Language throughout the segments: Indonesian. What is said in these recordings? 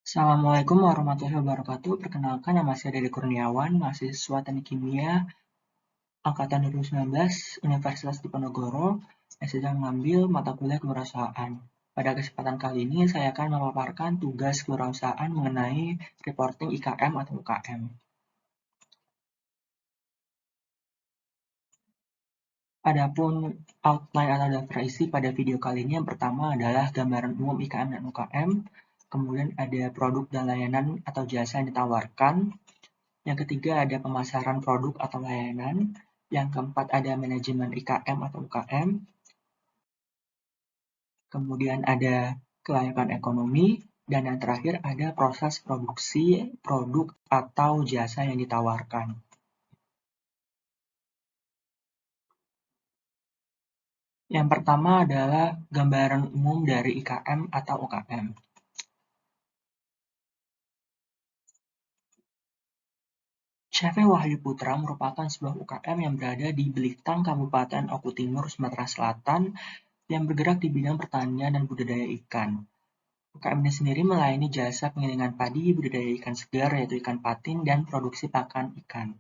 Assalamualaikum warahmatullahi wabarakatuh. Perkenalkan, nama saya Dede Kurniawan, mahasiswa Teknik Kimia Angkatan 2019 Universitas Diponegoro yang sedang mengambil mata kuliah kewirausahaan. Pada kesempatan kali ini, saya akan memaparkan tugas kewirausahaan mengenai reporting IKM atau UKM. Adapun outline atau daftar isi pada video kali ini, yang pertama adalah gambaran umum IKM dan UKM, kemudian ada produk dan layanan atau jasa yang ditawarkan. Yang ketiga ada pemasaran produk atau layanan. Yang keempat ada manajemen IKM atau UKM. Kemudian ada kelayakan ekonomi. Dan yang terakhir ada proses produksi produk atau jasa yang ditawarkan. Yang pertama adalah gambaran umum dari IKM atau UKM. CV Wahyu Putra merupakan sebuah UKM yang berada di Belitung, Kabupaten Oku Timur, Sumatera Selatan, yang bergerak di bidang pertanian dan budidaya ikan. UKM ini sendiri melayani jasa penggilingan padi, budidaya ikan segar, yaitu ikan patin, dan produksi pakan ikan.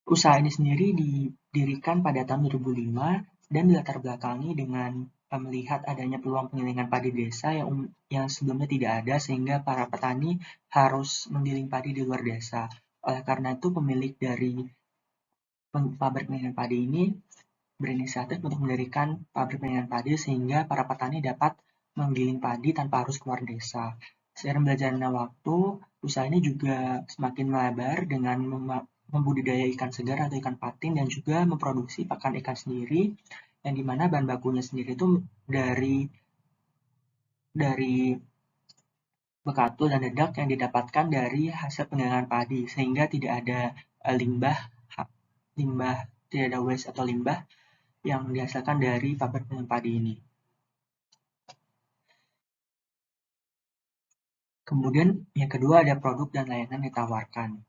Usaha ini sendiri didirikan pada tahun 2005 dan dilatar belakangi dengan melihat adanya peluang penggilingan padi desa yang sebelumnya tidak ada, sehingga para petani harus menggiling padi di luar desa. Oleh karena itu, pemilik dari pabrik penggilingan padi ini berinisiatif untuk mendirikan pabrik penggilingan padi sehingga para petani dapat menggiling padi tanpa harus keluar desa. Seiring berjalannya waktu, usaha ini juga semakin melebar dengan membudidaya ikan segar atau ikan patin dan juga memproduksi pakan ikan sendiri, yang dimana bahan bakunya sendiri itu dari bekatul dan dedak yang didapatkan dari hasil penggilingan padi, sehingga tidak ada limbah limbah tidak ada waste atau limbah yang dihasilkan dari pabrik penggilingan padi ini. Kemudian yang kedua ada produk dan layanan yang ditawarkan.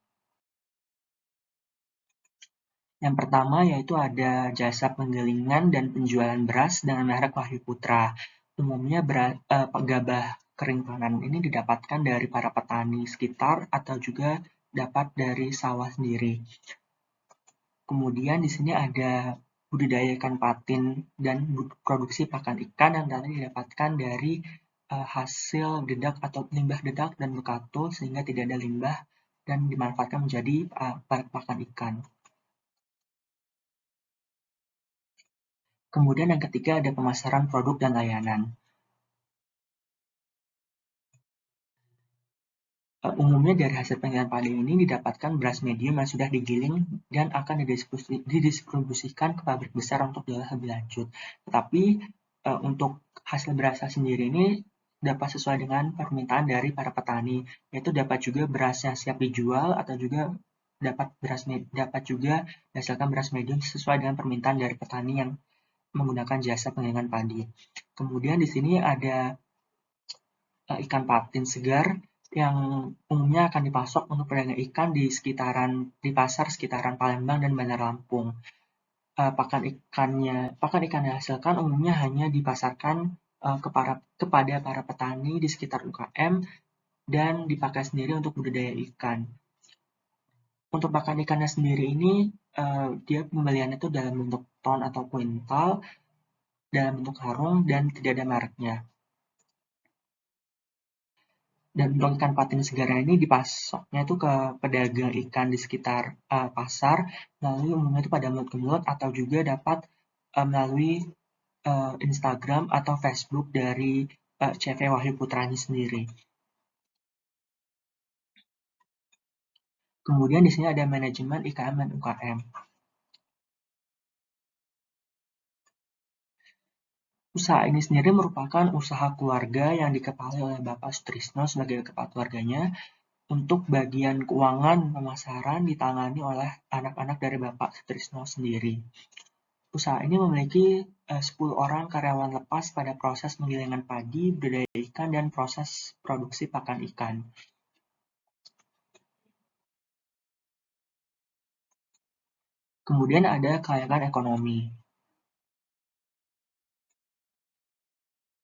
Yang pertama yaitu ada jasa penggilingan dan penjualan beras dengan merek Wahyu Putra. Umumnya gabah kering panen ini didapatkan dari para petani sekitar atau juga dapat dari sawah sendiri. Kemudian di sini ada budidaya ikan patin dan produksi pakan ikan yang nanti didapatkan dari hasil dedak atau limbah dedak dan bekatul, sehingga tidak ada limbah dan dimanfaatkan menjadi pakan ikan. Kemudian yang ketiga ada pemasaran produk dan layanan. Umumnya dari hasil penggilingan padi ini didapatkan beras medium yang sudah digiling dan akan didistribusikan ke pabrik besar untuk diolah lebih lanjut. Tetapi untuk hasil berasnya sendiri ini dapat sesuai dengan permintaan dari para petani, yaitu dapat juga beras yang siap dijual atau juga dapat juga dihasilkan beras medium sesuai dengan permintaan dari petani yang menggunakan jasa penggilingan padi. Kemudian di sini ada ikan patin segar yang umumnya akan dipasok untuk pedagang ikan di pasar sekitaran Palembang dan Bandar Lampung. Pakan ikan yang dihasilkan umumnya hanya dipasarkan kepada para petani di sekitar UKM dan dipakai sendiri untuk budidaya ikan. Untuk pakan ikannya sendiri ini, dia pembeliannya itu dalam bentuk ton atau kuintal, dalam bentuk karung, dan tidak ada mereknya. Dan untuk ikan patin segar ini dipasoknya itu ke pedagang ikan di sekitar pasar, melalui umumnya itu pada mulut ke mulut atau juga dapat melalui Instagram atau Facebook dari CV Wahyu Putranya sendiri. Kemudian di sini ada manajemen IKM dan UKM. Usaha ini sendiri merupakan usaha keluarga yang dikepalai oleh Bapak Sutrisno sebagai kepala keluarganya. Untuk bagian keuangan pemasaran ditangani oleh anak-anak dari Bapak Sutrisno sendiri. Usaha ini memiliki 10 orang karyawan lepas pada proses penggilingan padi, budidaya ikan, dan proses produksi pakan ikan. Kemudian ada kelayakan ekonomi.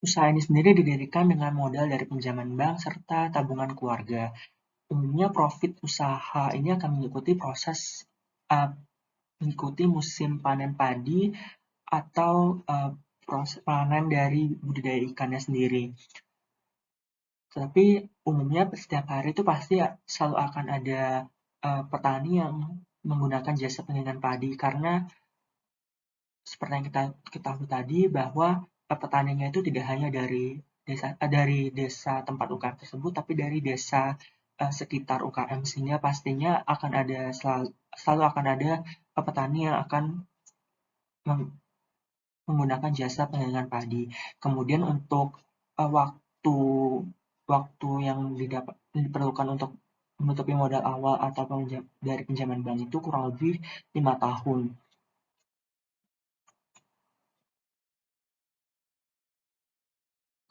Usaha ini sendiri didirikan dengan modal dari pinjaman bank serta tabungan keluarga. Umumnya profit usaha ini akan mengikuti musim panen padi atau proses panen dari budidaya ikannya sendiri. Tapi umumnya setiap hari itu pasti selalu akan ada petani yang menggunakan jasa penggilingan padi karena seperti yang kita ketahui tadi bahwa petaninya itu tidak hanya dari desa tempat UKM tersebut, tapi dari desa sekitar UKM, sehingga pastinya akan ada selalu akan ada petani yang akan menggunakan jasa penggilingan padi. Kemudian untuk waktu yang diperlukan untuk menutupi modal awal atau dari pinjaman bank itu kurang lebih 5 tahun.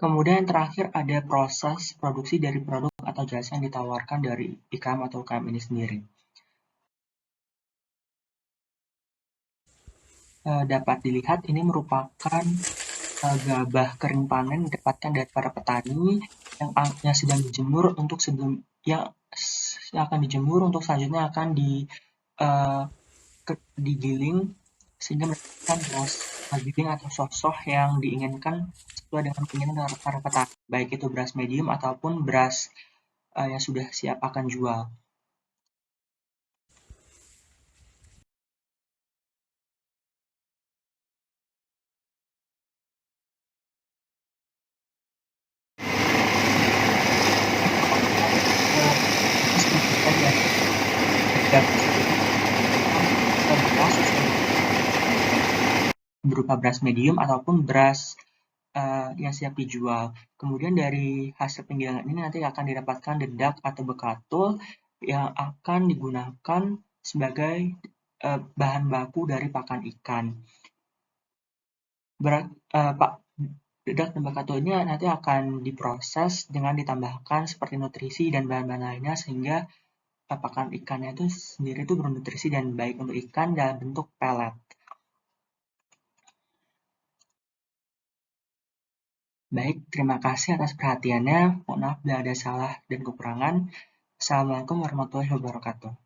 Kemudian yang terakhir ada proses produksi dari produk atau jasa yang ditawarkan dari IKM atau UKM ini sendiri. Dapat dilihat ini merupakan gabah kering panen yang didapatkan dari para petani yang sedang dijemur yang akan dijemur untuk selanjutnya akan digiling sehingga mendapatkan beras giling atau sosok yang diinginkan sesuai dengan keinginan para petani, baik itu beras medium ataupun beras yang sudah siap akan jual. Berupa beras medium ataupun beras yang siap dijual. Kemudian dari hasil penggilingan ini nanti akan didapatkan dedak atau bekatul yang akan digunakan sebagai bahan baku dari pakan ikan. Dedak dan bekatul ini nanti akan diproses dengan ditambahkan seperti nutrisi dan bahan-bahan lainnya sehingga pakan ikannya itu sendiri itu bernutrisi dan baik untuk ikan dalam bentuk pelet. Baik, terima kasih atas perhatiannya. Mohon maaf bila ada salah dan kekurangan. Assalamualaikum warahmatullahi wabarakatuh.